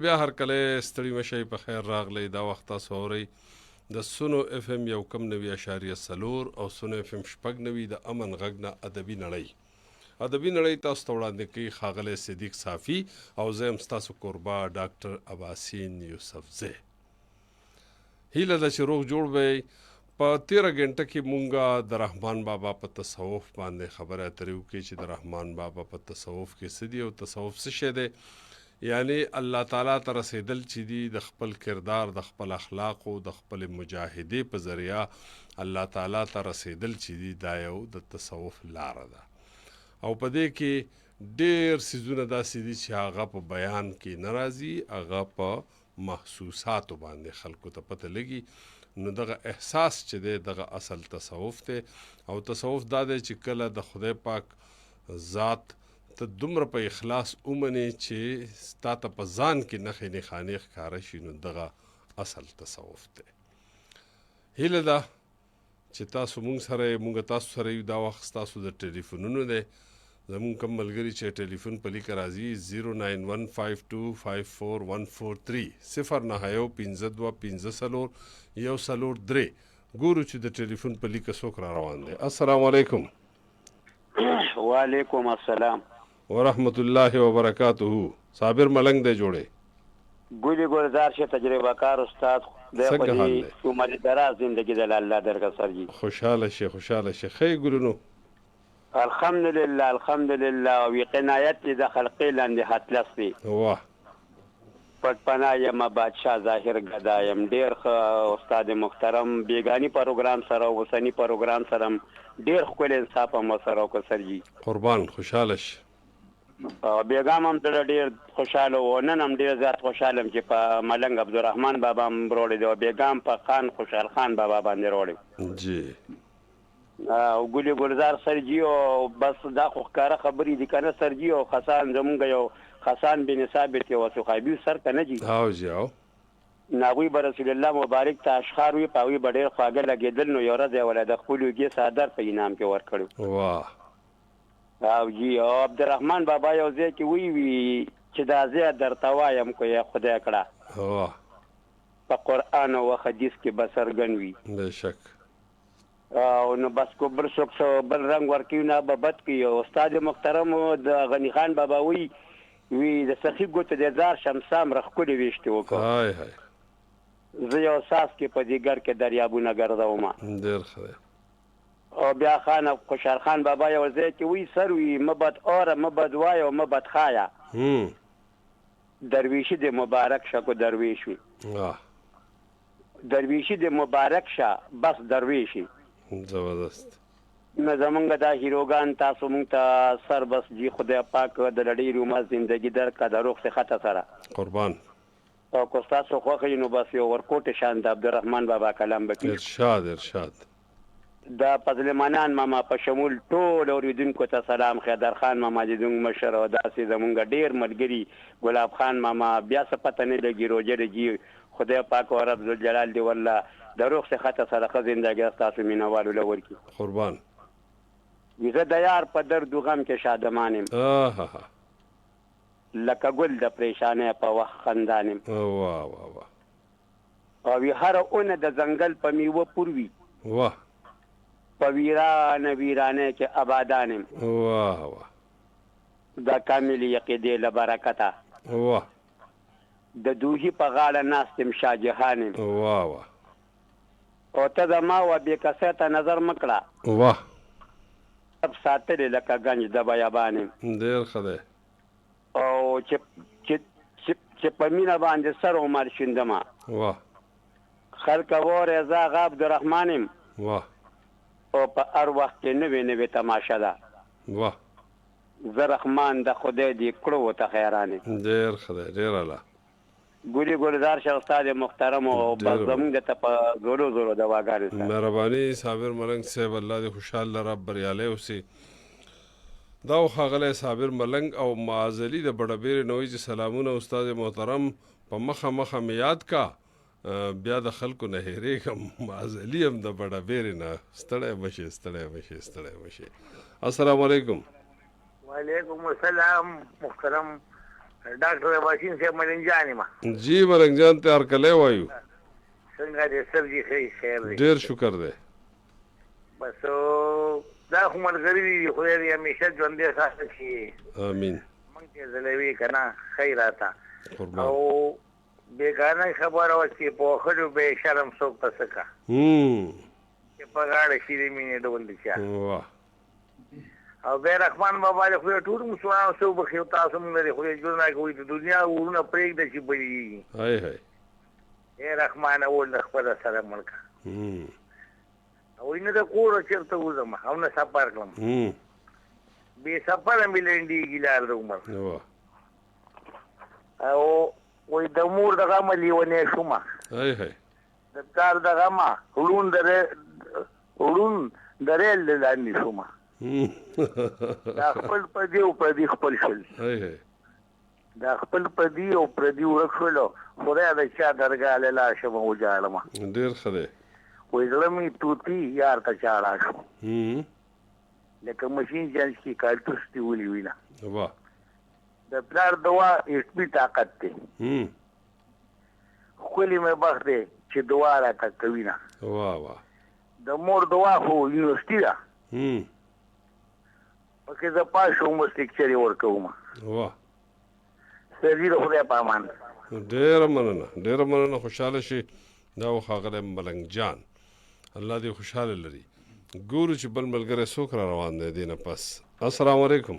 بیا هر کله ستړي مشئ په خیر راغلی. دا وخت تاسو اورئ د سونو اف ام 1.4 او سونو اف ام 90 د امن غږ نه ادبي نړۍ. ادبي نړۍ تاسو ته وړاندې کوي ښاغلی صدیق صافي او زه یم ستاسو کوربه ډاکټر اباسین یوسفزی. هیله ده چې روغ جوړ به په 13 غنټه کې مونږه د رحمان بابا په تصوف باندې خبره اترې وکړو چې د رحمان بابا په تصوف کې څه دي او تصوف څه شی دی. یعنی الله تعالی ته رسیدل چې دي د خپل کردار، د خپل اخلاقو، د خپل مجاهدې په ذریعه الله تعالی ته رسیدل چې دي دا یو د تصوف لاره ده. او په دې کې ډېر څیزونه داسې دي چې هغه په بیان کې نه راځي، هغه په محسوساتو باندې خلکو ته پته لګي. نو دغه احساس چې دی دغه اصل تصوف دی. او تصوف دا دی چې کله د خدای پاک ذات ته دومره په اخلاص ومنې چې ستا ته په ځان کې نښې نښانې ښکاره شي، نو دغه اصل تصوف دی. هیله ده چې تاسو مونږ تاسو سره یو. دا وخت ستاسو د ټلیفونونو دی. زمونږ کوم ملګري چې ټلیفون په لیکه راځي 09152541143 091525013 ګورو چې د ټلیفون په لیکه څوک را روان دی. السلام علیکم. وعلیکم السلام ورحمت الله وبرکاته. صابر ملنګ دی جوړې ګولې ګلزار شه تجربه کار استاد د خپل عمر دراز زندگی د الله درګه سرجي. خوشاله شه خې ګلونو. الحمدلله او قنایت د خلقی لاندې حتلس دی. واه پټ پنایم بادشاہ ظاهر غدایم. ډیر استاد محترم بیگانی پروګرام سره او وسنی پروګرام سره ډیر خپل انصاف مو سره کو سرجي. قربان خوشاله شه. بیگام هم ډیر خوشاله و. نن هم ډیر زیات خوشاله چې په ملنګ عبدالرحمن بابا مروړي دی او بیگام په خان خوشحال خان بابا باندې وروړي جی. او ګولې ګلزار سرجي او بس دا خو ښکاره خبرې دي کنه سرجي. او خسان زمونږ یو خسان بن ثابت یو صحابي سر کنه جی. او جی او ناوی بر رسول الله مبارک ته اشخار وی پاوی ډیر خواږه لګیدل. نو یو ورځ ولې د خپل یوګي صادر په انعام کې ورکړو. واه او جی او عبدالرحمن بابا یو ځای کې وی چې دا ځای درته وایم کو یا خدای کړه. واه په قران او حدیث کې بسرګن وی بشک. او نو بس کو بل څوک بل رنگ ورکیو نه ببد کی. استاد محترم د غنی خان بابا وی د سخی ګوت د زار شمسام رخکولې ویشته وکړه. هاي زه یو ساس کې په دیګر کې دریابونه ګرځوم. ډیر ښه. او بیا خان خوشحال خان بابا یو ځای کې وی سر وی مبد اوره مبد وای او مبد خایا. درویشی د مبارک شکو درویش وی. درویشی د مبارک شه بس درویشی. زبردست. نو زمونږ دا هیروګان تاسو مونږ ته سر بس جی خدای پاک د لړۍ روما زندگی درکړه د روغ صحت سره. قربان. او کو تاسو خوښ نو بس یو ورکوټ شان د عبدالرحمن بابا کلام بکی. ارشاد دا پزلمانان ماما په شمول ټول اوریدونکو ته سلام. خیدر خان ماما د دنګ مشر او داسې زمونږ ډیر ملګری ګلاب خان ماما بیا څه پته نه لګي روجر جی خدای پاک او رب ذوالجلال دی والله د روغ صحت سره زندگی تاسو مینوالو لور کی. قربان. زه د یار په درد و غم کې شادمانم. لکه ګل د پریشانه په وخت خندانم. واه واه واه. او هر اون د ځنګل په میوه پوروي. واه. په ویرانه کې آبادانم. واه واه. دا کامل یقیدې له برکته. واه. د دوهی په غاړه ناستم شاجهانم. واه واه. او ته زما و بې کسه ته نظر مکړه. واه. ساتلې لکه گنج د بیابانم. ډیر ښه دی. او چې په مینه باندې سر عمر شیندما. واه. خلک وره زاغ عبدالرحمنم. واه. او په هر وخت کې نوې تماشه ده. واه. زه رحمان د خدای دی کړو ته خیرانه. ډیر ښه دی. ډیر اعلی. ګوري ګلزار شه استاد محترم او بس زمونږ د ته په زورو دواګانې سره مهرباني. صابر ملنګ صاحب الله دې خوشحال رب بریالی اوسي. دا ښاغلی صابر ملنګ او معزلي د بډبېرې نوی چې سلامونه استاد محترم په مخه مې یاد کا. بیا د خلکو نه هېرېږم. معزلي هم د بډبېرې نه ستړی مشي. السلام علیکم. وعلیکم السلام محترم ډاکټر باشین صاحب ملنګ ما جی ملنګ جان ته هرکلی وایو څنګه دې سر جي خیر دی ډېر شکر دی بس دا خو ملګري دي خدای دې همیشه ژوندی ساتي شي امین موږ ته زلوي کنه خیر راته قربان او بیګانه خبره وه چې په ښځو بې شرم څوک پسه کا چې په غاړه شي د مینې ډول دي چا واه او بیا رحمان بابا د خدای ټول مسلمانانو څه وبخښي او تاسو موږ د خدای جوړ نه کوي د دنیا ورونه پرېږده چې بلېږي هی هی ای رحمان اول د خپله سره ملکه او نه د کوره چېرته وځم او نه سفر کړم بې سفره مې لنډېږي لار د عمر او وایي د مور د غمه لیونی شومه هی هی د پلار د غمه ړوند د ریل د لاندې شومه دا خپل پردي او پردي خپل شول دا خپل پردي او پردي ورک شولو خدای د چا درګاه له لاړ شم وجاړم ډېر ښه دی وایي زړه مې توتي یار ته چاړه شو لکه مشین جنس کې کارتوس دې ولي وینه واه د پلار دوا ایسپي طاقت دی ښکلي مې بخت دی چې دعا راته کوي نه واه واه د مور دوا خو یونیورسټي ده پکې زه پاس شوم اوس لیکچر یې ورکوم واه سرجي د خدای په امان ډېره مننه خوشحاله شي دا و ښاغلی ملنګ جان الله دې خوشحاله لري ګورو چې بل ملګری څوک را روان دی دې نه پس السلام علیکم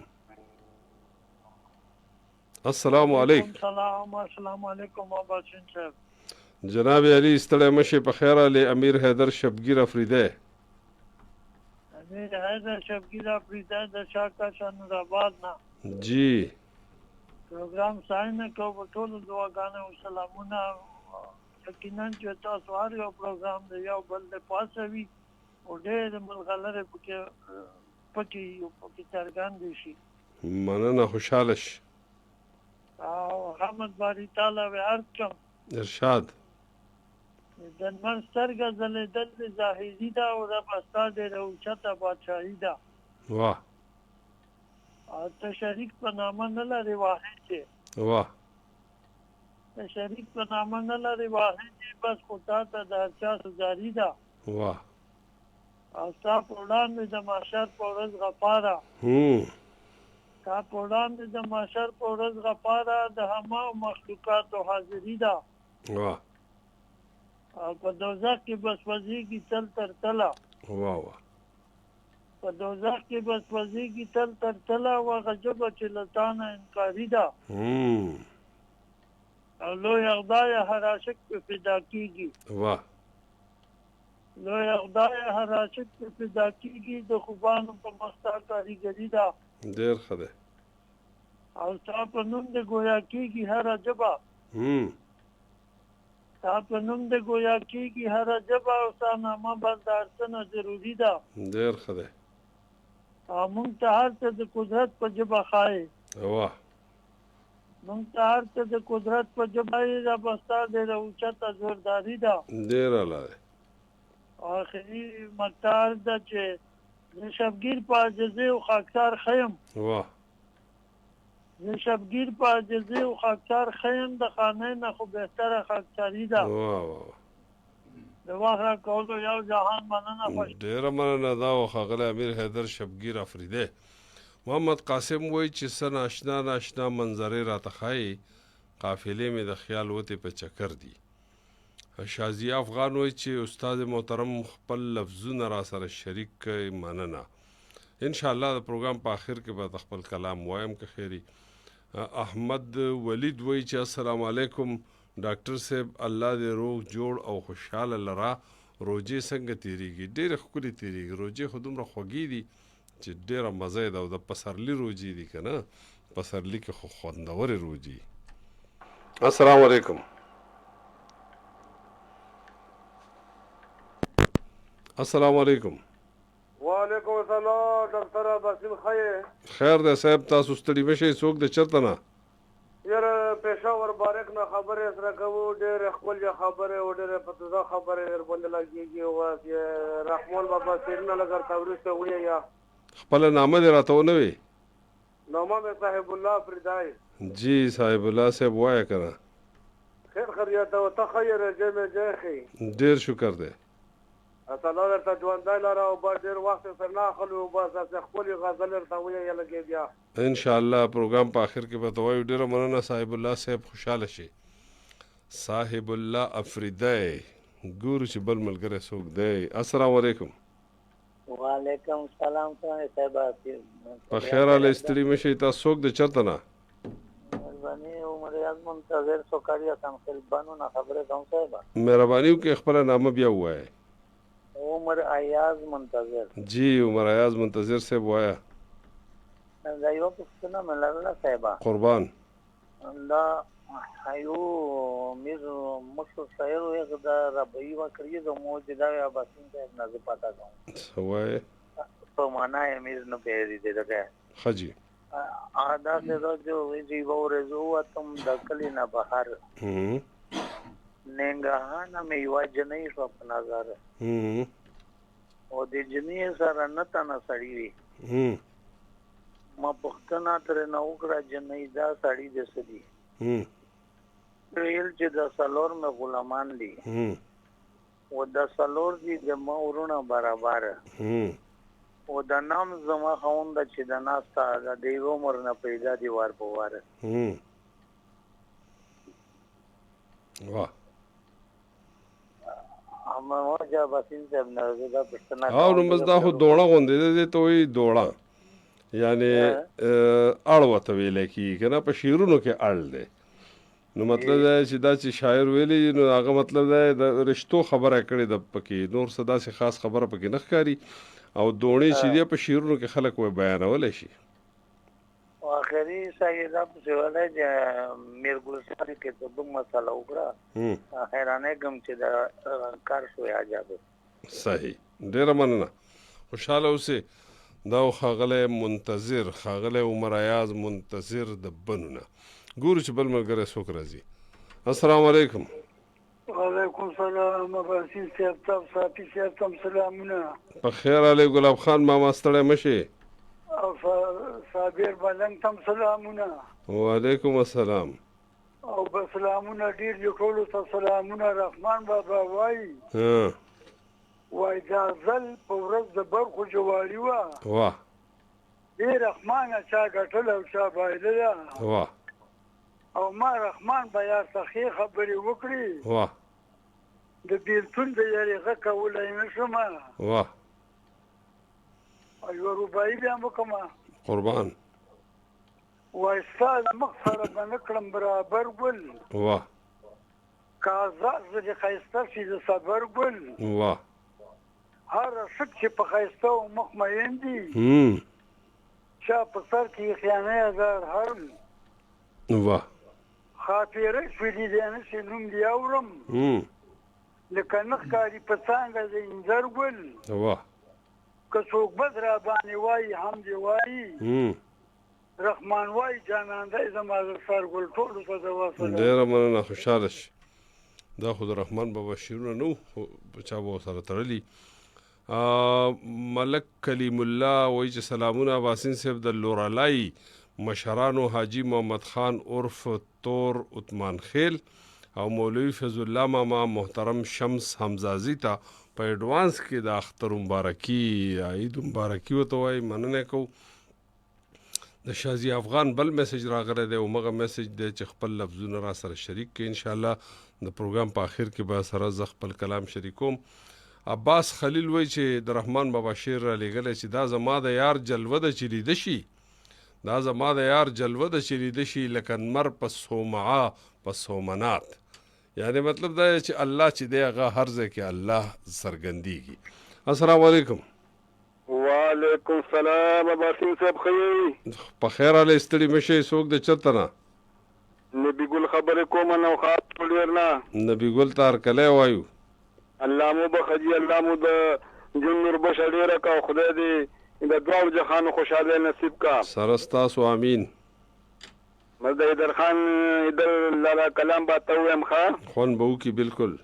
السلام علیکم السلام علیکم باشین صاحب جناب علي ستړی مشي په خیر علي امیر حیدر شبگیر افریده امیر حیدر شبگیر افریده د شاکا شنورآباد نه جی پروګرام ساين کو په ټولو دعاګانې او سلامونه یقینا چې تاسو هر یو پروګرام دی یو بل د پاسه وي او ډېر ملغلره پکې څرګند دي شي مننه خوشحاله شي او رحمت باری تعالی و ارکم ارشاد د نن سترګه ځلېدل ظاهري ده او رب استا ډېره اوچته بادشاهي ده واه او ته شریک په نامه نه لرې واحد چې واه ته شریک په نامه نه لرې واحد چې بس خو تا ته د هر چا سزاري ده واه او ستا په وړاندې د محشر په ورځ غفاره ستا په وړاندې د محشر په ورځ غفاره د هماغو مخلوقاتو حاضري ده واه او په دوزخ کې بس وزيږي تل تر تله واه واه په دوزخ کې بس وزيږي تل تر تله وهغه ژبه چې له تا نه انکاري ده او لوی خدای هر عاشق په فدا کېږي واه لوی خدای هر عاشق په فدا کېږي د خوبانو په مخ ستا کاریګري ده ډېر ښه دی او ستا په نوم د ګویا کېږي هره ژبه ستا په نوم د ګویا کېږي هره ژبه او ستا نامه بس د هر څه نه ضروري ده ډېر ښه دی او موږ ته هر څه د قدرت په ژبه ښایې واه موږ ته هر څه د قدرت په ژبه یې رب ستا ډېره اوچته زورداري ده ډېر اعلی دی آخري مقطع ده چې د شبگیر په عاجزۍ او خاکسار ښیم واه د شبگیر په عاجزۍ او خاکسار ښیم د خانه نه خو بهتره خاکساري ده واه واه د وخت راکولو یو جهان مننه ډېره مننه دا و ښاغلی امیر حیدر شبگیر افریده محمد قاسم وایي چې څه ناشنا ناشنا منظرې راته ښایي قافلې مې د خیال وتې په چکر دي شازیه افغان وایي چې استاد محترم خپل لفظونه را سره شریک کړئ مننه انشاءالله د پروګرام په آخر کې به د خپل کلام وایم که خیري احمد ولید وایي چې السلام علیکم ډاکټر صاحب الله دې روغ جوړ او خوشحاله لره روجې څنګه تیریږي ډېرې ښکلې تیریږي روجې خو دومره خوږې دي چې ډېره مزه یې ده او د پسرلي روجې دي که نه پسرلي کې خو خوندورې روجې السلام علیکم السلام علیکم وعلیکم السلام ډاکټر باسم خیر دی صاحب تاسو ستړي مشئ څوک د چېرته نه یاره پېښور بارک نه خبرې سره کوو ډېرې ښکلې خبرې او ډېرې په تازه خبرې ورباندې لګېږي او رحمان بابا صاحب نه لږ ورته وروسته ووایه خپله نامه دې راته ونه وی نوما میں صاحب الله فردای جی صاحب الله صاحب وایه کنه خیر خیریت او تخیر جمع جاخي ډیر شکر دی اصلا درته ژوندی لره او به ډېر وخت سره نه اخلو بس داسې ښکلې غزل درته ویې لګې بیا انشاءالله پروګرام په آخر کې به ته وایو ډېره مننه صاحب الله صاحب خوشحاله شي صاحب الله افریدی ګورو چې بل ملګری څوک دی السلام علیکم وعلیکم السلام صاحب په خیر حاله ستړي مه شئ تاسو څوک د چېرته نه مهرباني عمر ریاض منتظر سوکاریا تمثیل بانو نه خبرې کوم صاحب مهرباني وکړئ خپله نامه بیا ووایئ عمر ایاز منتظر جی عمر ایاز منتظر صاحب وایه دا یو پوښتنه مې لرله صاحب قربان دا یو میر مشهور شاعر و دا ربعی وکړي د موجوده یا باسین صاحب نه پتا کوم څه وایې په معنا یې میر نه پیری دی دغه ښه جي آدا سے جو ویجی ورزو تم دکلی نه بهر ننګهانه مې یو جنې شو په نظر او د جنې سره نه تنه سړی وي ما پښتنه تر نه وکړه جنې دا سړی د سدي ویل چې د سالور مې غلامان دي او د سالور دي د مورونه برابر او د نام زما خوند چې د ناستا د دیو عمر نه پیدا دی وار په وار واه اما وجه باسین صاحب نه دا پښتنه او نو مزدا خو دوړه غوندې دي ته وی دوړه یعنی اړ وته ویل کی کنه په شیرونو کې اړ دی نو مطلب دا چې دا چې شاعر ویلی نو هغه مطلب دا د رشتو خبره کړې د پکې نور صدا سي خاص خبره پکې نه ښکاري او دوړې چې دی په شیرونو کې خلک وای بیانول شي اخري سیدا په سوالای چې میر ګلستان کې ته دوه مسله وکړه حیرانه کوم چې دا کار شو عجب صحیح ډیر مننه خوشاله اوسه دا خاغله منتظر خاغله عمر ایاز منتظر د بنونه ګورو چې بل ملګری څوک راځي السلام علیکم وعلیکم السلام باسین صاحب تاسو صافي صاحب تم سلامونه په خیر علی ګلاب خان ماما ستړی مشي او صابر بلنګ تم سلامونه وعلیکم السلام او سلامونه ډیر یو ټول ته سلامونه رحمان بابا وای وای دا ځل په ورځ د برخو جوړی واه دی رحمان چا ګټل او چا بایله واه او ما رحمان بیا سخی خبرې وکړي واه د بیلتون د یارغه کولای نشم واه ایو ربای بیا وکما قربان وای استاد مخسره بنکړم برابر ګل واه کازا زه خیسته شي د صبر ګل واه هر څه چې په خیسته او مخ مېندي چا په سر کې خیانه زار هرم واه خاطره فدی دې نه نوم دی اورم لکه نخکاری په څنګه د انځر ګل واه که څوک بد را باندې وای هم دی وای رحمان وای جانانده زما سر ګل ټول ته د واسطه ډیر مننه خوشاله شي دا خو د رحمان بابا شیرونه نو چا به سره تړلی ملک کلیم الله وای چې سلامونه باسین صاحب د لورالای مشرانو حاجی محمد خان عرف تور عثمان خیل او مولوی فضل الله ماما محترم شمس حمزازی ته په ایڈوانس کې د اختر مبارکي عید مبارکي وته وای مننه کو د شازی افغان بل میسج راغلی دی او مغه میسج دی چې خپل لفظونه را سره شریک کړي ان شاء الله د پروګرام په اخر کې به سره ز خپل کلام شریکوم عباس خلیل وای چې د رحمان بابا شعر را لګل چې دا زما د یار جلوه د چلی د شي دا زما د یار جلوه د چلی د شي لکه مر په سومعه په سومنات یعنی مطلب دا چې الله چې دی هغه هر ځای کې الله سرګندېږي السلام علیکم وعلیکم السلام باسین صاحب خیر په خیر حاله ستړي مشي څوک د چرته نه نبی ګل خبرې کوم نو خاط ډیر نه نبی ګل تار کله وایو الله مو بخجی الله مو د جنور بشر ډیر کا خدای دې د دعا جهان خوشاله نصیب کا سرستا سو امين مزد ایدر خان ایدر لالا کلام با تویم خان خون بو کی بالکل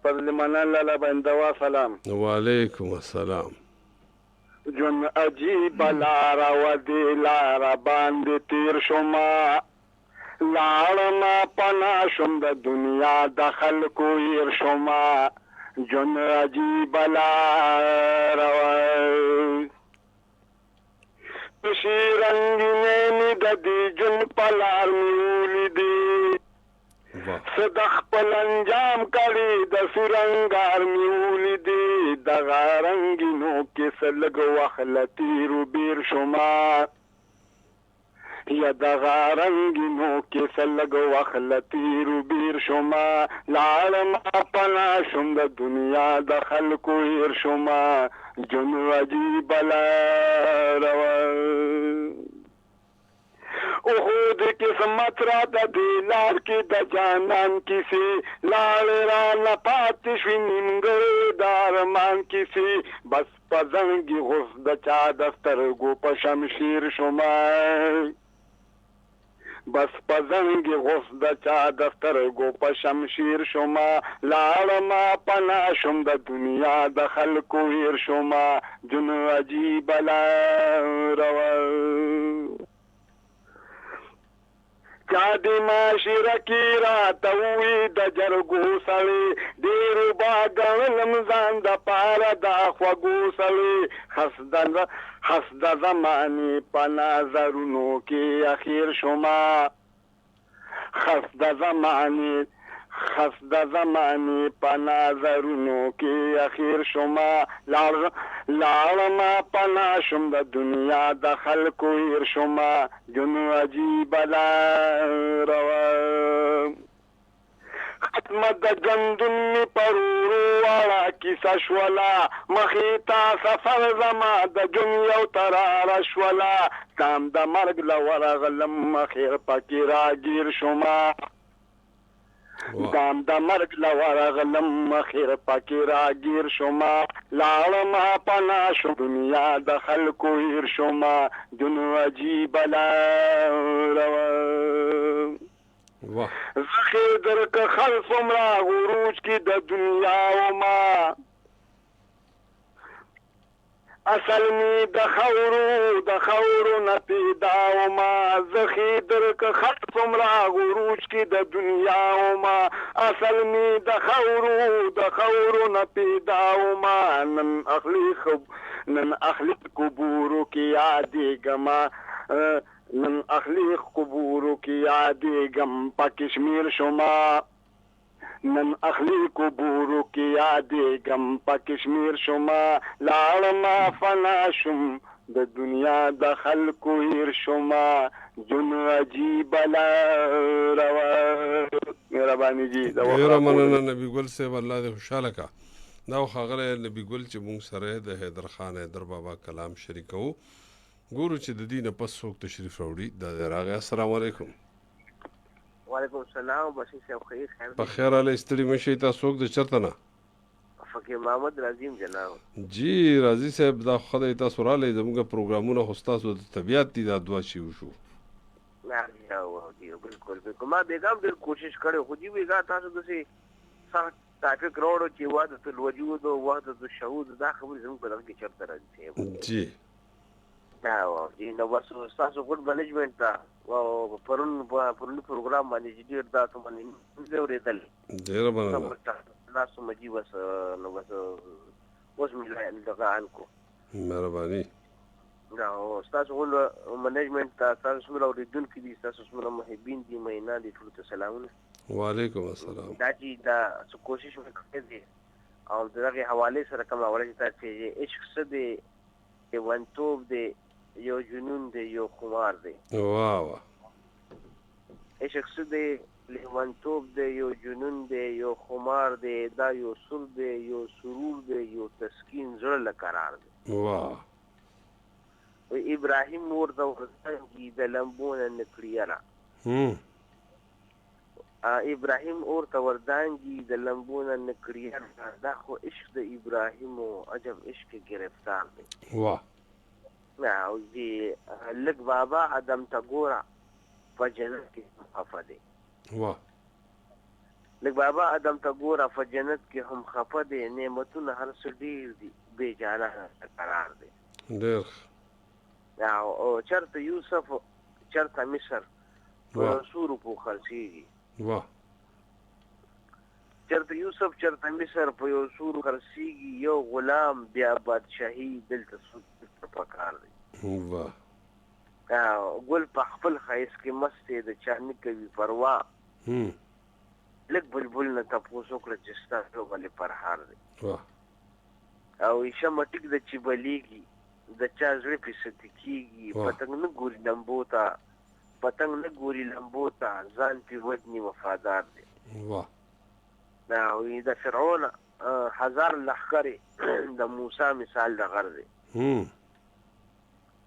فضل منان لالا با اندوا سلام وعلیکم السلام جون عجیب لاره و دې لاره باندې تیر شومه لاړمه پناه شوم د دنیا د خلکو هیر شومه جون عجیب لاره پشي رنګینې مې د دې جون په لار مې ولیدې څه د خپل انجام کړي د سرنګار مې ولیدې دغه رنګینو کې څه لږ وخت له تېرو بېر شومه یا دغه رنګینو کې څه لږ وخت له تېرو بېر شومه لاړمه پناه شوم د دنیا د خلکو هېر شومه جون عجیبه لاره وه اوهو د قسمت راته دې لار کې د جانان کیسې لاړې رانه پاتې شوې نیمګړې د ارمان کیسې بس په زنګې غوس د چا د سترګو په شمشیر شومه بس په زنګې غوس د چا د سترګو په شمشیر شومه لاړمه پناه شوم د دنیا د خلکو هېر شومه جون عجیبه لاره وه چا دې معاشره کې راته ووي د جرګو سړی ډېرو به ګڼلم ځان دپاره دا خوږو سړی خس د زمانې په نظرونو کې اخیر شومه خس د زمانې په نظرونو کې اخیر شومه لاړمه پناه شوم د دنیا د خلکو هېر شومه جون عجیبه لاره وه ختمه د ژوندون مې پر ورو واړه کیسه شوله مخې ته سفر زما د ژوند یو تراره شوله سام د مرګ له ورغلم اخر پکې راګیر شومه دام د مرګ له ورغلم اخر پکې راګیر شومه لاړمه پناه شوم دنیا د خلکو هېر شومه جون عجیبه لاره وه زخې درکه خلف څومره غروج کې د دنیا ومه اصل می د خورو نه پیدا ومه زخې درکه خلف څومره غروج کې د دنیا ومه اصل می د خورو نه پیدا ومه نن اخلی قبورو کې یادېږمه نن اخلی قبورو کې یادېږم په کشمیر شومه نن اخلی قبورو کې یادېږم په کشمیر شومه لاړمه فنا شوم د دنیا د خلکو هېر شومه جون عجیبه لاره وه مهرباني جي ډېره مننه نبي ګل صاحب الله دې خوشحاله کا دا ښاغلی نبي ګل چې مونږ سره د حیدر خان حیدر بابا کلام شریکوو ګورو چې د دې نه پس څوک تشریف راوړي دا دی راغی السلام علیکم وعلیکم السلام بشیر صاحب خیر په خیر علی ستړي مه شئ تاسو څوک د چېرته نه فقیر محمد رازیم جناب جی راضي صاحب دا خدای تاسو راغلی زموږ پروګرامونه خو ستاسو د طبیعت دي دا دوه چې وشو بالکل ما بیګم ډېر کوشش کړی خو دې بیګا تاسو داسې سخت ټاپک راوړو چې وحدت الوجود او وحدت الشهود دا خبرې زموږ په دغه کې چېرته راځي جی نو بس تاسو ګډ منیجمنت ته پرون پروګرام باندې چې ډېر دا څه باندې اورېدل ډېره مننه تاسو مجي بس نو بس اوس مې دغه حل کو مهرباني تاسو ګډ منیجمنت ته تاسو څومره اورېدونکي دي تاسو څومره محبین دي مینان دي ټولو ته سلامونه وعلیکم السلام دا چې دا کوشش مې کړې دي او دغه حواله سره کوم حواله چې عشق څه دی لیونتوب دی یو جنون دی یو خمار دی واه عشق څه دی لیونتوب دی یو جنون دی یو خمار دی دا یو سر دی یو سرور دی یو تسکین زړه له قرار دی واه ابراهیم ورته ورځي د لمبونه نکړیرا ابراهیم ورته وردانګي د لمبونه نکړیرا دا خو عشق د ابراهیم او عجب عشق گرفتار دی واه او دې لک بابا ادم تا ګورا په جنت کې خفه دی واه لک بابا ادم تا ګورا په جنت کې هم خفه دی نعمتونه هر څه ډیر دي بے جانا قرار دی ډېر او چرته یوسف چرته مصر په سورو په خرڅېږي. واه چرته یوسف چرته مصر په یو سورو خرڅېږي، یو غلام بیا بادشاهي دلته سود پکار دی. واه ګل په خپل ښایست کې مست دی، د چا نه کوي پروا. لږ بلبل نه تپوس وکړه چې ستا ولې پرهار دی. او شمع ټیک د چې بلیږي، د چا زړه پې ستي کېږي. پتنګ نه ګوري لمبو ته، پتنګ نه ګوري لمبو ته، ځان پې ودني وفادار دی. او د فرعون هزار لښکرې د موسی مثال د غر دی.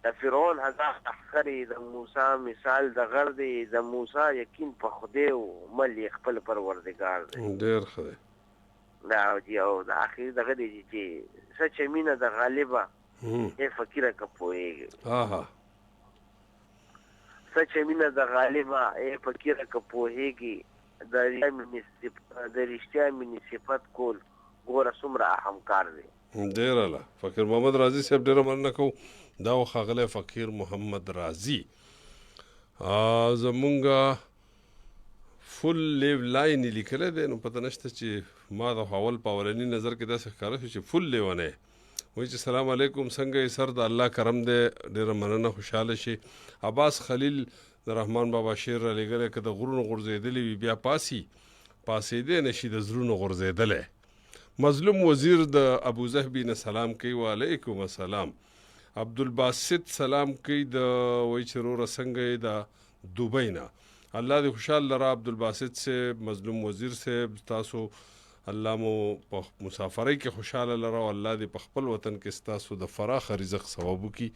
د فرعون هزار لښکرې د موسی مثال د غر دی. د موسی یقین په خدای و، مل یې خپل پروردګار دی. ډېر ښه دی. او د اخر دغه دی چې سچه مینه د غالبه ای فقیره که پوهېږي. سچه مینه د غالبه ای فقیره که پوهېږي، د رښتیا مینې صفت کول ګوره څومره اهم کار دی. ډېر اله. فقیر محمد رازي صاحب ډېره مننه کوو. دا و ښاغلی فقیر محمد رازي. زمونږ فل لیو لاین یې لیکلی دی، نو پته نشته چې ما د اول په اولني نظر کې داسې ښکاره شو چې فل لیونی وایي چې سلام علیکم، څنګه یې سر؟ د الله کرم دی، ډېره مننه، خوشحاله شي. عباس خلیل د رحمان بابا شعر را لېږلی، که د غرونو غورځېدلی وي بیا پاسي، پاسېدی نشي د زړونو غورځېدلی. مظلوم وزیر د ابوظهبي نه سلام کوي، وعلیکم السلام. عبدالباسط سلام کوي، د وایي چې روره څنګه یې د دوبۍ نه. الله دې خوشحال لره عبدالباسط صاحب، مظلوم وزیر صاحب، تاسو الله مو په مسافرۍ کې خوشحاله لره، او الله دې په خپل وطن کې ستاسو د فراخه رزق ثواب وکړي.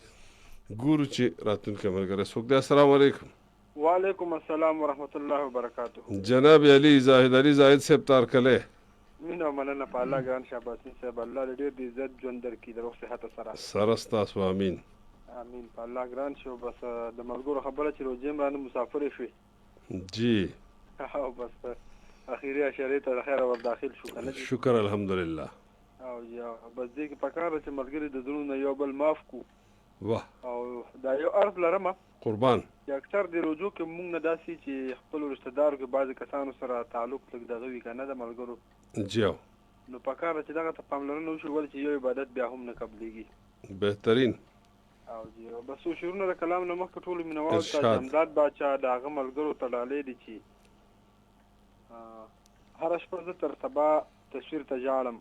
ګورو چې راتلونکی ملګری څوک دی. السلام علیکم. وعلیکم السلام ورحمت الله وبرکاته. جناب علي زاهد، علي زاهد صاحب تارکلی. مینه مننه په الله ګران شهبازي صاحب، الله دې ډېر د عزت ژوند درکړي، د روغ صحت سره سره ستاسو. امین امین. په الله ګران شو. بس د ملګرو خبره چې روجې رانه مسافرې شوې جی، او بس اخیری اشارې ته خیر ور داخل شو کنه. شکر الحمدلله. او یا بس دې کې پکار چې ملګری د زړونو یو بل معاف کو. واه او دا یو عرض لرم قربان، چې اکثر د روجو کې مونږ نه داسې چې خپل رشتہ دارو کې بعضې کسانو سره تعلق لږ دغه وي که نه د ملګرو جیو، نو پکار ده چې دغه ته پاملرنه وشي، ولې چې یو عبادت بیا هم نه قبلېږي. بهترین. او جی بس شعرونه د کلام نه مخکې ټولو مینوالو ته جمداد باچا د هغه ملګرو ته ډالۍ دي چې هره شپه زه تر سبا تصویر ته ژاړم،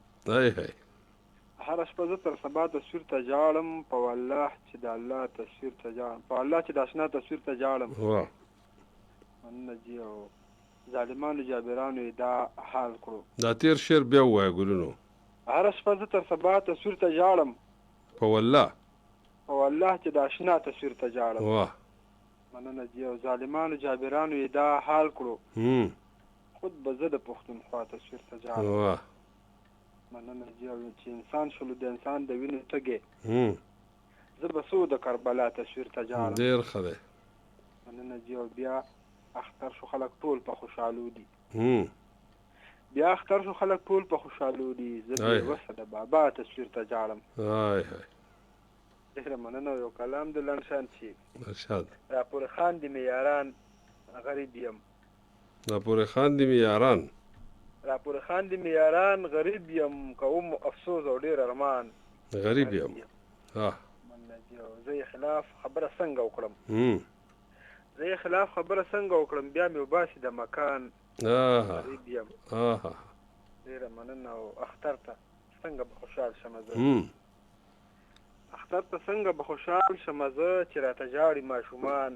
هره شپه زه تر سبا تصویر ته ژاړم، په والله چې د الله تصویر ته ژاړم، په الله چې د اشنا تصویر ته ژاړم. مننه جي. او ظالمانو جابرانو یې دا حال کړو. دا تیر شعر بیا ووایه ګلونو. هره شپه زه تر سبا تصویر ته ژاړم، په والله په والله چې د اشنا تصویر ته ژاړم. واه مننه جي. او ظالمانو جابرانو یې دا حال کړو، خود به زه د پښتونخوا تصویر ته ژاړم. واه مننه جي. او چې انسان شلو د انسان د وینې تږې، زه به څو د کربلا تصویر ته ژاړم. ډېر ښه دی. مننه جي. او بیا اختر شو خلک ټول په خوشحالو دي، بیا اختر شو خلک ټول په خوشحالو دي، زه بېوسه د بابا تصویر ته ژاړم. ډېره مننه. یو کلام د لنډشان چې راپورې خان دي مې یاران غریب یم، راپورې خان دي مې یاران، راپورې خان دي مې یاران غریب یم، کوم افسوس او ډېر ارمان غریب یم. مننه جي. او زه یې خلاف خبره څنګه وکړم، زه یې خلاف خبره څنګه وکړم، بیا مې وباسي د مکان غریب یم. ډېره مننه. او اختر ته څنګه به خوشحال شمه زه، اختر ته څنګه به خوشحال شمه زه چې راته ژاړي ماشومان.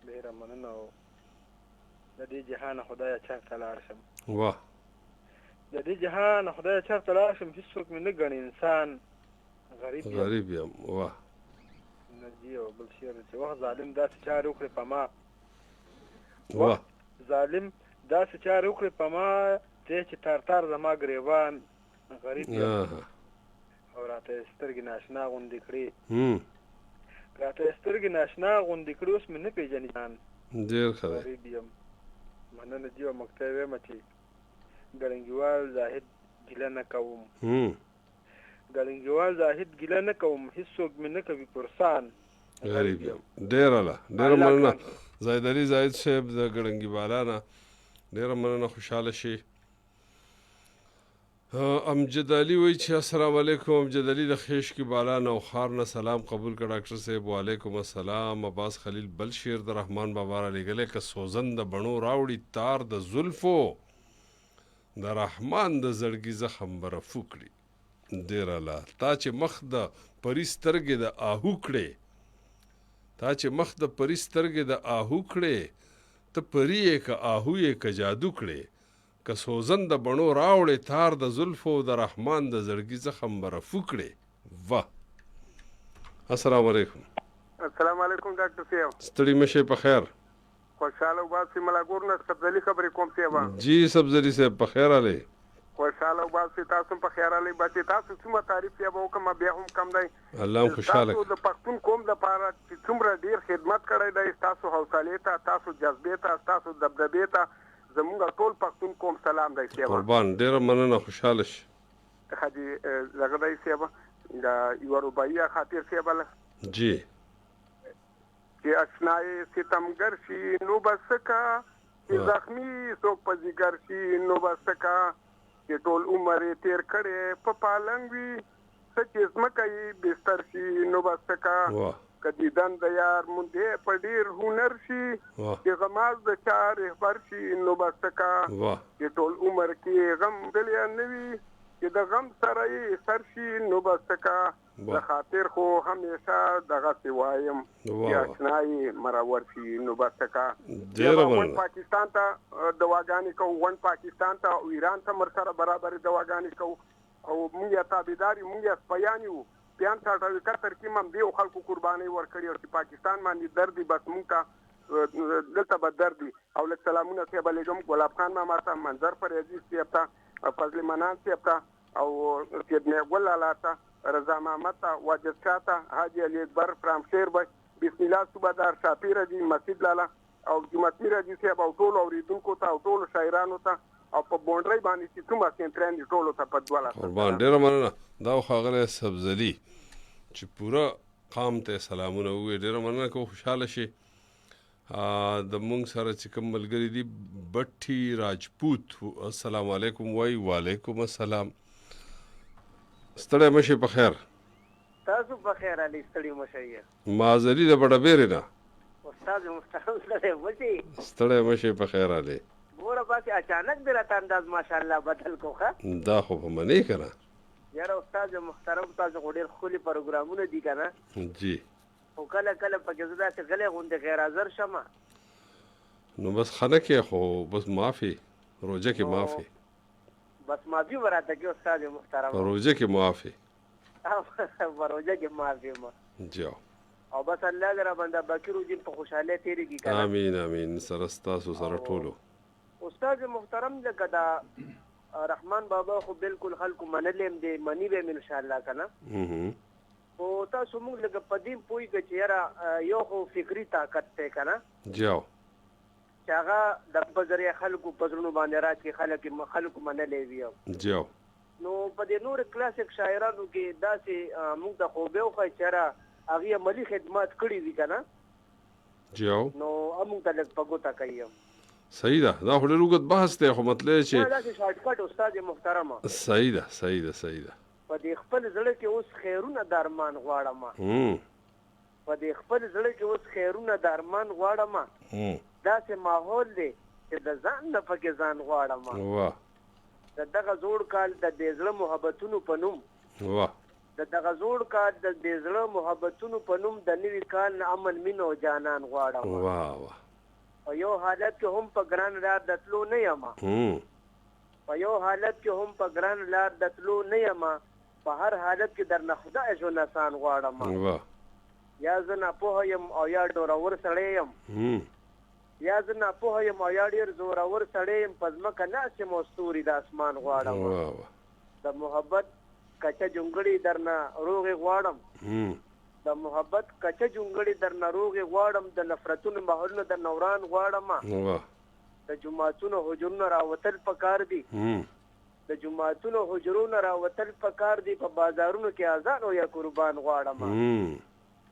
ډېره مننه. او د دې جهانه خدایه چېرته لاړ شم، واه د دې جهانه خدایه چېرته لاړ شم، هېڅوک مې نه ګڼي انسان غریب یم. واه نه جي. او بل شعر چې وخت ظالم داسې چارې وکړې په ما، واه ظالم داسې چارې وکړې په ما، دی چې تار زما ګریوان غریب یم. او راته یې سترګې ناشنا غوندې کړې، راته یې سترګې ناشنا غوندې کړې، اوس مې نه پېژني ځان. ډېر ښه دی. غریب یم. مننه جي. او مکته ویمه چې ګړنګیوال زاهد ګیله نه کوم، ګړنګیوال زاهد ګیله نه کوم هیڅوک مې نه کوي پرسان غریب یم. ډېره مننه زاهد علي زاهد صاحب د ګړنګي بالا نه ډېره مننه خوشحاله شي. امجد علي وایي چې السلام علیکم. امجد علي د خیشکي بالا نوخار نه سلام قبول کړه ډاکټر صاحب. وعلیکم السلام. عباس خلیل بل شعر د رحمان بابا را لېږلی که سوزن د بڼو راوړي تار د زلفو د رحمان د زړګي زخم به رفو کړي. ډېره لا تا چې مخ د پري سترګې د آهو کړې د آهو کړې ته پري یې که آهو یې که جادو کړې که سوزن د بڼو راوړې تار د زلفو د رحمان د زړګي زخم به رفو کړې. واه. السلام علیکم. السلام علیکم ډاکټر صاحب. ستړي مشئ په خیر. خوشحاله وباسي ملاګور نه سبزلي خبرې کوم صاحب. جی سبزلي صاحب په خیر علي. خوشحاله وباسي تاسو په خیر علي بچي تاسو څومره تعریف صاحب وکم بیا هم کم دی. الله خوشاله تاسو د پښتون قوم لپاره چې څومره ډیر خدمت کړی دی تاسو حوصله ته تاسو جذبې ته تاسو دبدبې ته زمونږ ټول پښتون قوم سلام دی صاحب. قربان ډیره مننه خوشاله شي. حاجی لګا دی صاحب دا یو رباعیه خاطر صاحب جی چې اشنای ستمګر شي نو بسکا چې زخمی سو پزیګر شي نو بسکا چې ټول عمر تیر کړي په پالنګ وي سچ اسمکای بستر شي نو بسکا کدی دن د یار مونږه په ډیر هنر شي چې غماز د چار خبر شي نو بسکا چې ټول عمر کې غم دلیا نوي چې د غم سره یې سر شي نو بسکا د خاطر خو همیشه دغه سوایم یا شنای مراور شي نو بسکا ډیر پاکستان ته دواګانی کو ون پاکستان ته او ایران ته مر سره برابر دواګانی کو او موږ تابعداري موږ سپیانیو بیان ساټه کتر کې مم دی خلکو قرباني ورکړي او پاکستان باندې دردي بس مونږه دلته به دردي او لک سلامونه صاحب علیکم ګلاب خان ماما ته منظر پر عزیز صاحب ته فضل منان صاحب ته او سیدنا ګل لالا ته رضا محمد ته واجد شاه ته حاجی علی اکبر فرام شیر بای بسم الله صوبدار شافیر جی مسجد لالا او جمعتي رضی صاحب او ټول اوریدونکو ته او ټول شاعرانو ته او په بونډري باندې چې کومه سنټرن دي ټولو ته په دواله قربان ډیر مننه. دا خاغله سبزلی چې پورا قام ته سلامونه وې ډیر مننه کو خوشاله شي. د مونږ سره چې کوم ملګری دي بټي راجپوت السلام علیکم وای. وعلیکم السلام. ستړی مشي په خیر. تاسو په خیر علي ستړي مشي. مازری د بڑا بیره نه استاد محترم ستړی مشي. ستړی مشي په خیر علي. ګوره بس اچانک درته انداز ماشاءالله بدل کوخه دا خو په منی کنه یاره استاد محترم تاسو ډېر خولي پروګرامونه دي کنه جی او کله کله پکې زدا چې غلې غونډه غیر حاضر شمه نو بس خنه کې خو بس معافي روزه کې معافي بس معافي وراته کې استاد محترم روزه کې معافي روزه کې معافي ما جاو او بس الله دې بنده بکیرو دې په خوشاله تیریږي کنه. امين امين. سره تاسو سره ټولو استاد محترم لکه دا رحمان بابا خو بالکل خلکو منلم دی منی به ان شاء الله کنه او تاسو موږ لکه پدیم پوي کې چیرې یو خو فکری طاقت ته کنه جاو چې هغه د بذریعه خلکو پزړونو باندې راځي خلکو منلې ویو جاو نو په دې نور کلاسیک شاعرانو کې داسې موږ د خو به خو چیرې هغه ملي خدمات کړې دي کنه جاو نو موږ ته لږ پګوتا کوي. صحیح ده. دا خو ډېر اوږد بحث دی خو مطلب چې دا شارټ کټ استاد محترم. صحیح ده صحیح ده صحیح ده. په دې خپل زړه کې اوس خیرونه درمان غواړم. په دې خپل زړه کې اوس خیرونه درمان غواړم. داسې ماحول دی چې د ځان نه پکې ځان غواړم. واه. دغه زوړ کال د دې زړه محبتونو په نوم. واه. دغه زوړ کال د دې زړه محبتونو په نوم د نوي کال نه امن مینه او جانان غواړم. واه واه. په یو حالت کې هم په ګران لار دتلو نه یم. په یو حالت کې هم په ګران لار دتلو نه یم. په هر حالت کې در نه خدای جو نسان غواړم. یا زه ناپوه یم او یا ډورور سړی یم. یا زه ناپوه یم او یا ډېر زورور سړی یم. په ځمکه ناست یم او ستوري د اسمان غواړم. د محبت کچه جونګړې در نه روغې غواړم. د محبت کچه جونګړې در ناروغي غواړم. د نفرتونو محلونه د نوران غواړم. د جمعاتونو حجرونه راوتل پکار دي. د جماعتونو حجرونو راوتل پکار دي په بازارونو کې اذان او یا قربان غواړم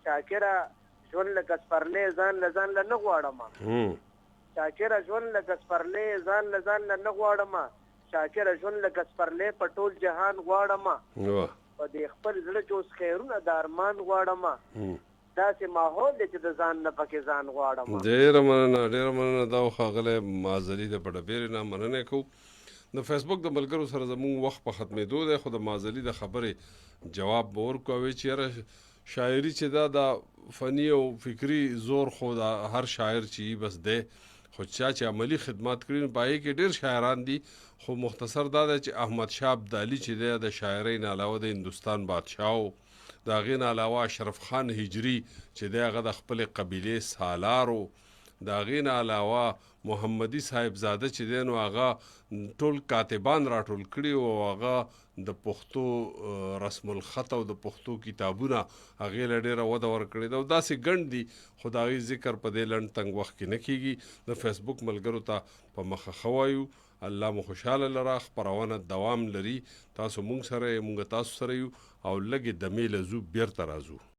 شاکره ژوند لکه سپرلی ځان له ځان له نه غواړم شاکره ژوند لکه سپرلی ځان له ځان له نه غواړم شاکره ژوند لکه سپرلی په ټول جهان غواړم په دې خپل زړه کې اوس خیرونه د ارمان غواړم داسې ماحول دی چې د ځان نه پکې ځان غواړم. ډېره مننه دا ښاغلی مازلي د بډبیرې نه مننه کوو. د فیسبوک د ملګرو سره زموږ وخت په ختمېدو دی خو د مازلي د خبرې جواب به ورکوو چې یاره شاعري چې دا د فني او فکري زور خو د هر شاعر چې بس دی خو چا چې عملي خدمات کړي نو په هغې کې ډېر شاعران دي خو مختصر دا دی چې احمد شاه ابدالي چې دی د شاعرۍ نه علاوه د هندوستان بادشاه و د هغې نه علاوه اشرف خان هجري چې دی هغه د خپلې قبیلې سالار و د هغې نه علاوه محمدي صاحبزاده چې دی نو هغه ټول کاتبان راټول کړي او هغه د پښتو رسم الخط او د پښتو کتابونه هغې له ډېره وده ورکړې ده او داسې ګڼ دي خو د هغې ذکر په دې لنډ تنګ وخت کې نه کېږي. د فیسبوک ملګرو ته په مخه ښه وایو الله مو خوشحاله لره خپرونه دوام لري تاسو مونږ سره یې مونږ تاسو سره یو او لږې دمې له ځو بیرته راځو.